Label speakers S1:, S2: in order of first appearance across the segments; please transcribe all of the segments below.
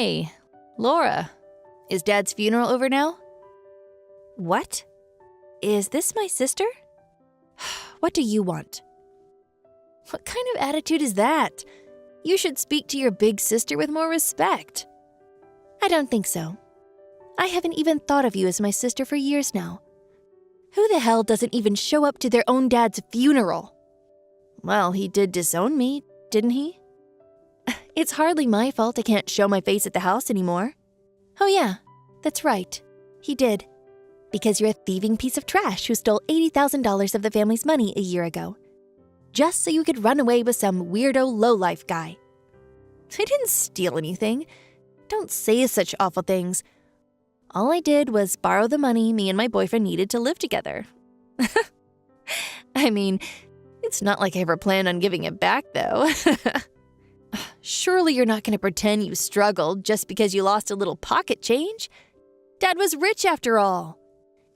S1: Hey, Laura. Is Dad's funeral over now?
S2: What? Is this my sister? What do you want?
S1: What kind of attitude is that? You should speak to your big sister with more respect.
S2: I don't think so. I haven't even thought of you as my sister for years now. Who the hell doesn't even show up to their own dad's funeral?
S1: Well, he did disown me, didn't he?
S2: It's hardly my fault I can't show my face at the house anymore. Oh yeah, that's right. He did. Because you're a thieving piece of trash who stole $80,000 of the family's money a year ago. Just so you could run away with some weirdo lowlife guy.
S1: I didn't steal anything.
S2: Don't say such awful things. All I did was borrow the money me and my boyfriend needed to live together.
S1: I mean, it's not like I ever planned on giving it back, though.
S2: Surely you're not going to pretend you struggled just because you lost a little pocket change? Dad was rich after all.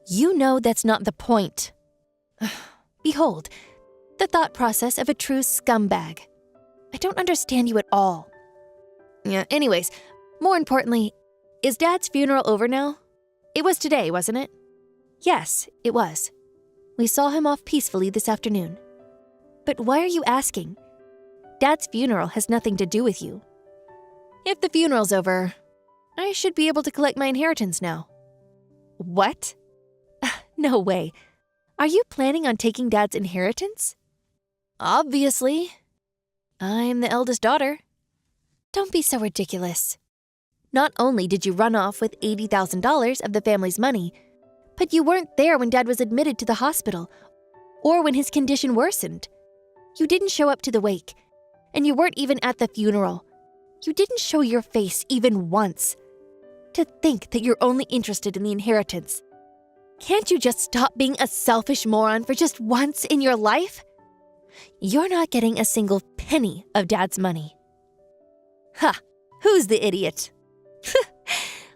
S2: You know that's not the point. Behold, the thought process of a true scumbag. I don't understand you at all.
S1: Yeah, anyways, more importantly, is Dad's funeral over now? It was today, wasn't it?
S2: Yes, it was. We saw him off peacefully this afternoon. But why are you asking? Dad's funeral has nothing to do with you.
S1: If the funeral's over, I should be able to collect my inheritance now.
S2: What? No way. Are you planning on taking Dad's inheritance?
S1: Obviously. I'm the eldest daughter.
S2: Don't be so ridiculous. Not only did you run off with $80,000 of the family's money, but you weren't there when Dad was admitted to the hospital or when his condition worsened. You didn't show up to the wake, and you weren't even at the funeral. You didn't show your face even once. To think that you're only interested in the inheritance. Can't you just stop being a selfish moron for just once in your life? You're not getting a single penny of Dad's money.
S1: Ha! Who's the idiot?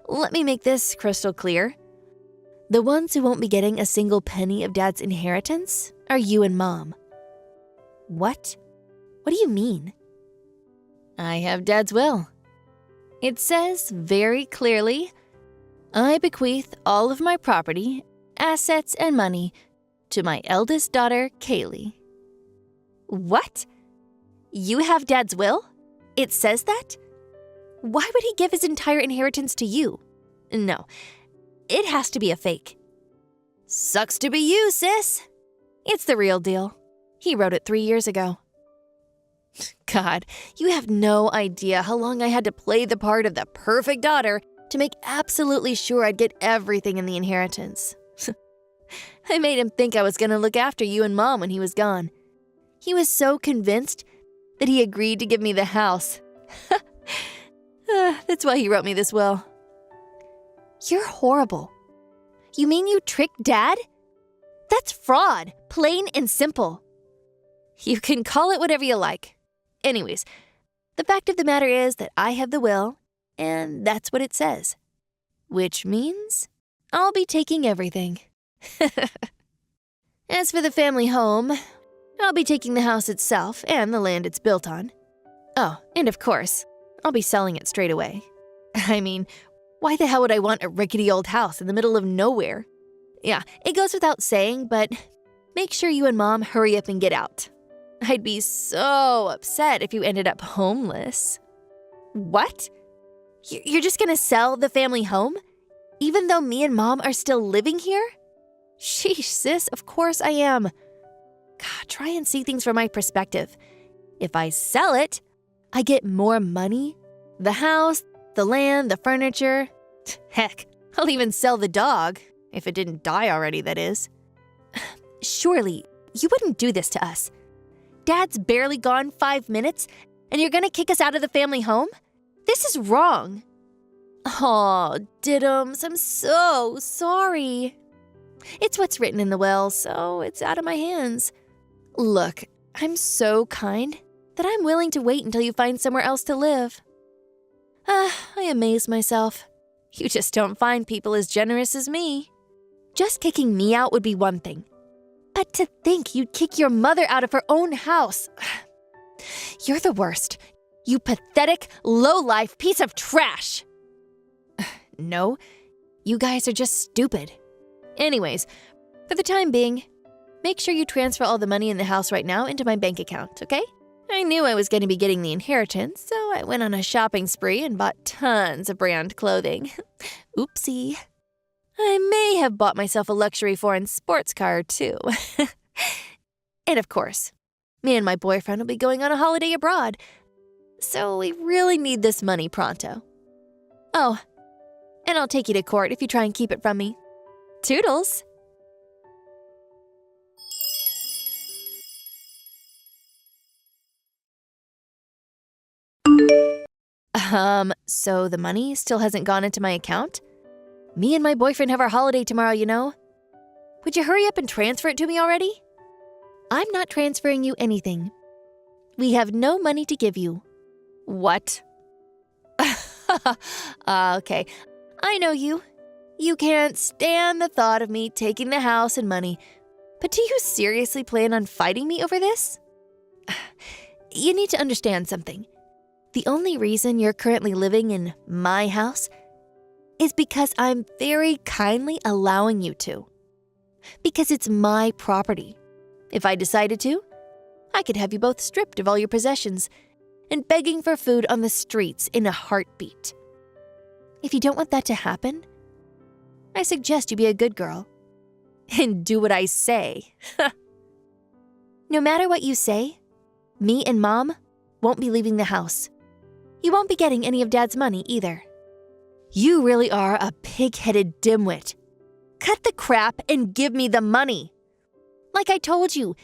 S1: Let me make this crystal clear. The ones who won't be getting a single penny of Dad's inheritance are you and Mom.
S2: What? What do you mean?
S1: I have Dad's will. It says very clearly, I bequeath all of my property, assets, and money to my eldest daughter, Kaylee.
S2: What? You have Dad's will? It says that? Why would he give his entire inheritance to you? No, it has to be a fake.
S1: Sucks to be you, sis.
S2: It's the real deal. He wrote it 3 years ago.
S1: God, you have no idea how long I had to play the part of the perfect daughter to make absolutely sure I'd get everything in the inheritance. I made him think I was going to look after you and Mom when he was gone. He was so convinced that he agreed to give me the house. That's why he wrote me this will.
S2: You're horrible. You mean you tricked Dad? That's fraud, plain and simple.
S1: You can call it whatever you like. Anyways, the fact of the matter is that I have the will, and that's what it says. Which means I'll be taking everything. As for the family home, I'll be taking the house itself and the land it's built on. Oh, and of course, I'll be selling it straight away. I mean, why the hell would I want a rickety old house in the middle of nowhere? Yeah, it goes without saying, but make sure you and Mom hurry up and get out. I'd be so upset if you ended up homeless.
S2: What? You're just gonna sell the family home? Even though me and Mom are still living here?
S1: Sheesh, sis, of course I am.
S2: God, try and see things from my perspective. If I sell it, I get more money. The house, the land, the furniture.
S1: Heck, I'll even sell the dog. If it didn't die already, that is.
S2: Surely, you wouldn't do this to us. Dad's barely gone 5 minutes, and you're gonna kick us out of the family home? This is wrong.
S1: Aw, Diddums, I'm so sorry. It's what's written in the will, so it's out of my hands. Look, I'm so kind that I'm willing to wait until you find somewhere else to live. I amaze myself. You just don't find people as generous as me.
S2: Just kicking me out would be one thing. But to think you'd kick your mother out of her own house. You're the worst.
S1: You pathetic, low-life piece of trash! No, you guys are just stupid. Anyways, for the time being, make sure you transfer all the money in the house right now into my bank account, okay? I knew I was going to be getting the inheritance, so I went on a shopping spree and bought tons of brand clothing. Oopsie. I may have bought myself a luxury foreign sports car, too. And of course, me and my boyfriend will be going on a holiday abroad, so we really need this money pronto. Oh, and I'll take you to court if you try and keep it from me. Toodles! So the money still hasn't gone into my account? Me and my boyfriend have our holiday tomorrow, you know. Would you hurry up and transfer it to me already? I'm not transferring you anything. We have no money to give you. What? Okay, I know you. You can't stand the thought of me taking the house and money. But do you seriously plan on fighting me over this? You need to understand something. The only reason you're currently living in my house is because I'm very kindly allowing you to. Because it's my property. If I decided to, I could have you both stripped of all your possessions and begging for food on the streets in a heartbeat. If you don't want that to happen, I suggest you be a good girl and do what I say. No matter what you say, me and Mom won't be leaving the house. You won't be getting any of Dad's money either. You really are a pig-headed dimwit. Cut the crap and give me the money. Like I told you,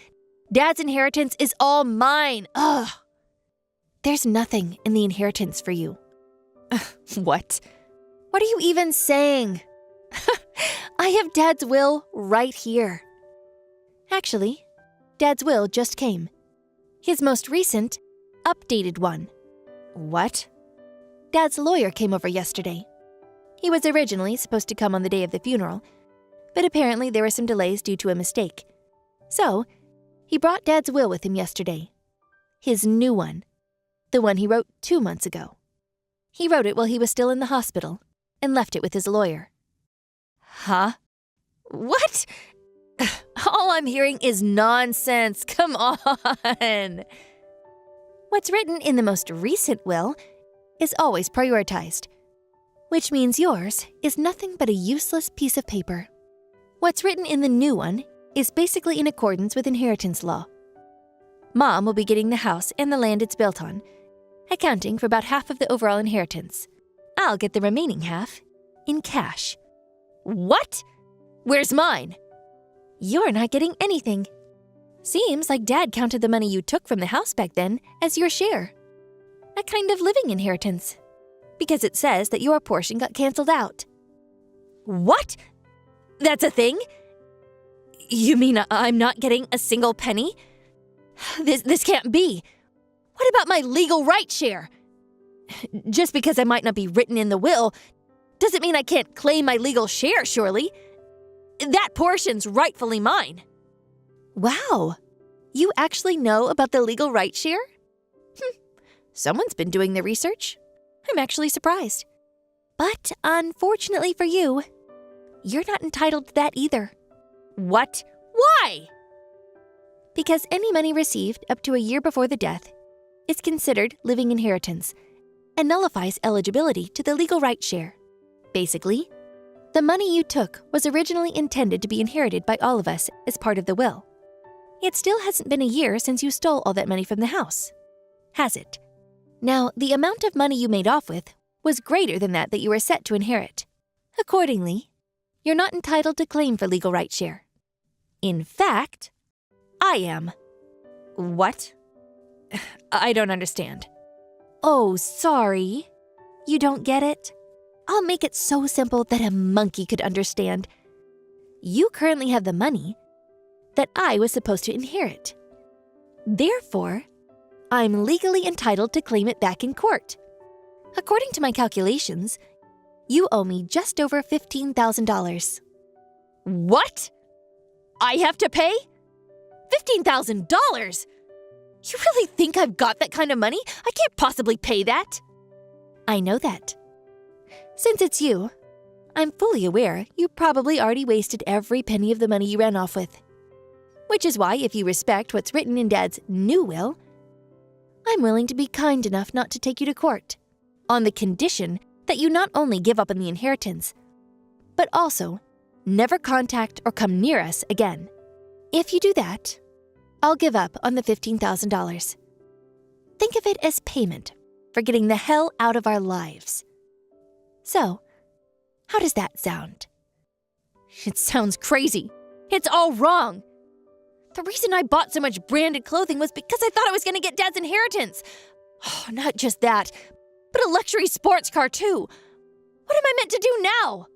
S1: Dad's inheritance is all mine. Ugh. There's nothing in the inheritance for you. What? What are you even saying? I have Dad's will right here. Actually, Dad's will just came. His most recent, updated one. What? Dad's lawyer came over yesterday. He was originally supposed to come on the day of the funeral, but apparently there were some delays due to a mistake. So, he brought Dad's will with him yesterday. His new one. The one he wrote 2 months ago. He wrote it while he was still in the hospital and left it with his lawyer. Huh? What? All I'm hearing is nonsense. Come on. What's written in the most recent will is always prioritized, which means yours is nothing but a useless piece of paper. What's written in the new one is basically in accordance with inheritance law. Mom will be getting the house and the land it's built on, accounting for about half of the overall inheritance. I'll get the remaining half in cash. What? Where's mine? You're not getting anything. Seems like Dad counted the money you took from the house back then as your share. A kind of living inheritance. Because it says that your portion got canceled out. What? That's a thing? You mean I'm not getting a single penny? This can't be. What about my legal right share? Just because I might not be written in the will doesn't mean I can't claim my legal share, surely. That portion's rightfully mine. Wow, you actually know about the legal right share? Someone's been doing the research. I'm actually surprised. But unfortunately for you, you're not entitled to that either. What? Why? Because any money received up to a year before the death is considered living inheritance and nullifies eligibility to the legal right share. Basically, the money you took was originally intended to be inherited by all of us as part of the will. It still hasn't been a year since you stole all that money from the house, has it? Now, the amount of money you made off with was greater than that you were set to inherit. Accordingly, you're not entitled to claim for legal right share. In fact, I am. What? I don't understand. Oh, sorry. You don't get it? I'll make it so simple that a monkey could understand. You currently have the money that I was supposed to inherit. Therefore, I'm legally entitled to claim it back in court. According to my calculations, you owe me just over $15,000. What? I have to pay? $15,000? You really think I've got that kind of money? I can't possibly pay that.
S2: I know that. Since it's you, I'm fully aware you probably already wasted every penny of the money you ran off with. Which is why, if you respect what's written in Dad's new will, I'm willing to be kind enough not to take you to court, on the condition that you not only give up on the inheritance, but also never contact or come near us again. If you do that, I'll give up on the $15,000. Think of it as payment for getting the hell out of our lives. So, how does that sound?
S1: It sounds crazy. It's all wrong. The reason I bought so much branded clothing was because I thought I was going to get Dad's inheritance. Oh, not just that, but a luxury sports car too. What am I meant to do now?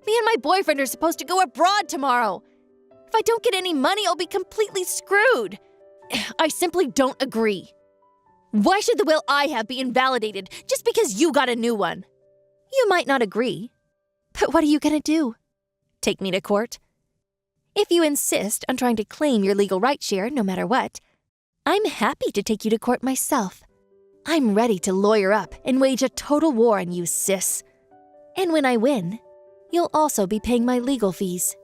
S1: Me and my boyfriend are supposed to go abroad tomorrow. If I don't get any money, I'll be completely screwed. I simply don't agree. Why should the will I have be invalidated just because you got a new one?
S2: You might not agree, but what are you going to do? Take me to court? If you insist on trying to claim your legal right share no matter what, I'm happy to take you to court myself. I'm ready to lawyer up and wage a total war on you, sis. And when I win, you'll also be paying my legal fees.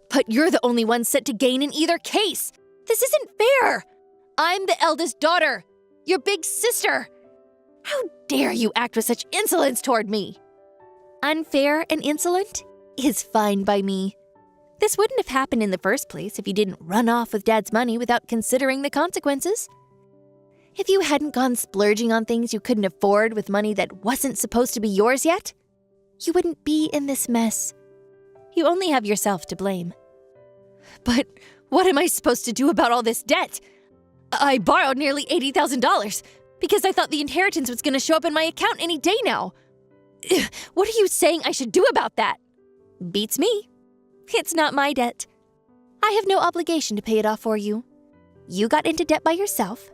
S1: But you're the only one set to gain in either case. This isn't fair. I'm the eldest daughter, your big sister. How dare you act with such insolence toward me?
S2: Unfair and insolent is fine by me. This wouldn't have happened in the first place if you didn't run off with Dad's money without considering the consequences. If you hadn't gone splurging on things you couldn't afford with money that wasn't supposed to be yours yet, you wouldn't be in this mess. You only have yourself to blame.
S1: But what am I supposed to do about all this debt? I borrowed nearly $80,000 because I thought the inheritance was going to show up in my account any day now. What are you saying I should do about that?
S2: Beats me. It's not my debt. I have no obligation to pay it off for you. You got into debt by yourself,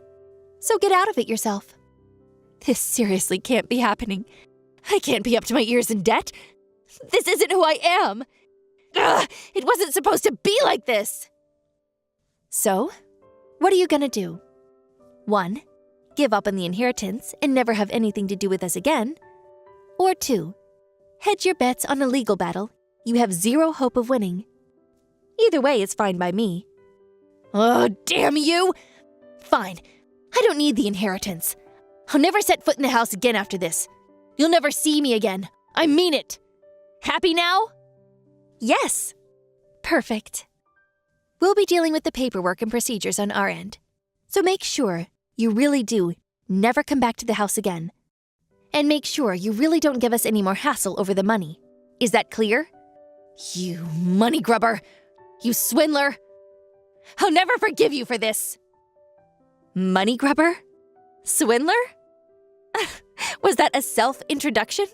S2: so get out of it yourself.
S1: This seriously can't be happening. I can't be up to my ears in debt. This isn't who I am. It wasn't supposed to be like this.
S2: So, what are you gonna do? 1, give up on the inheritance and never have anything to do with us again. Or 2, hedge your bets on a legal battle you have zero hope of winning. Either way is fine by me.
S1: Oh, damn you! Fine. I don't need the inheritance. I'll never set foot in the house again after this. You'll never see me again. I mean it. Happy now?
S2: Yes. Perfect. We'll be dealing with the paperwork and procedures on our end. So make sure you really do never come back to the house again. And make sure you really don't give us any more hassle over the money. Is that clear?
S1: You money grubber. You swindler. I'll never forgive you for this.
S2: Money grubber? Swindler? Was that a self-introduction?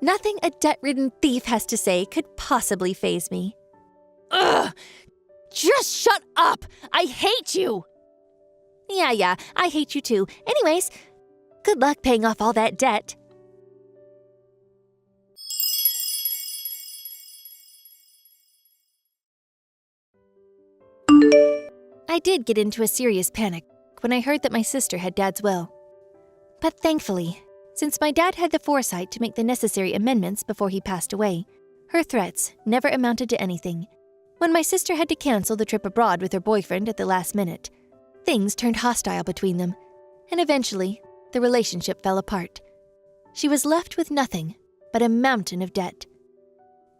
S2: Nothing a debt-ridden thief has to say could possibly faze me.
S1: Ugh! Just shut up! I hate you!
S2: Yeah, I hate you too. Anyways, good luck paying off all that debt. I did get into a serious panic when I heard that my sister had Dad's will. But thankfully, since my dad had the foresight to make the necessary amendments before he passed away, her threats never amounted to anything. When my sister had to cancel the trip abroad with her boyfriend at the last minute, things turned hostile between them, and eventually, the relationship fell apart. She was left with nothing but a mountain of debt.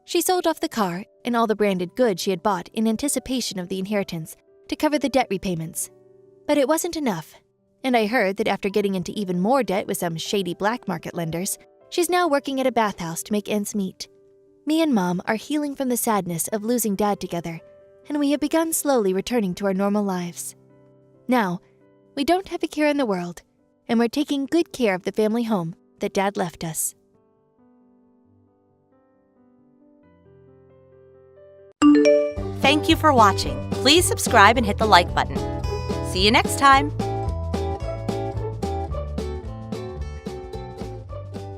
S2: She sold off the car and all the branded goods she had bought in anticipation of the inheritance to cover the debt repayments. But it wasn't enough, and I heard that after getting into even more debt with some shady black market lenders, she's now working at a bathhouse to make ends meet. Me and Mom are healing from the sadness of losing Dad together, and we have begun slowly returning to our normal lives. Now, we don't have a care in the world, and we're taking good care of the family home that Dad left us.
S3: Thank you for watching. Please subscribe and hit the like button. See you next time.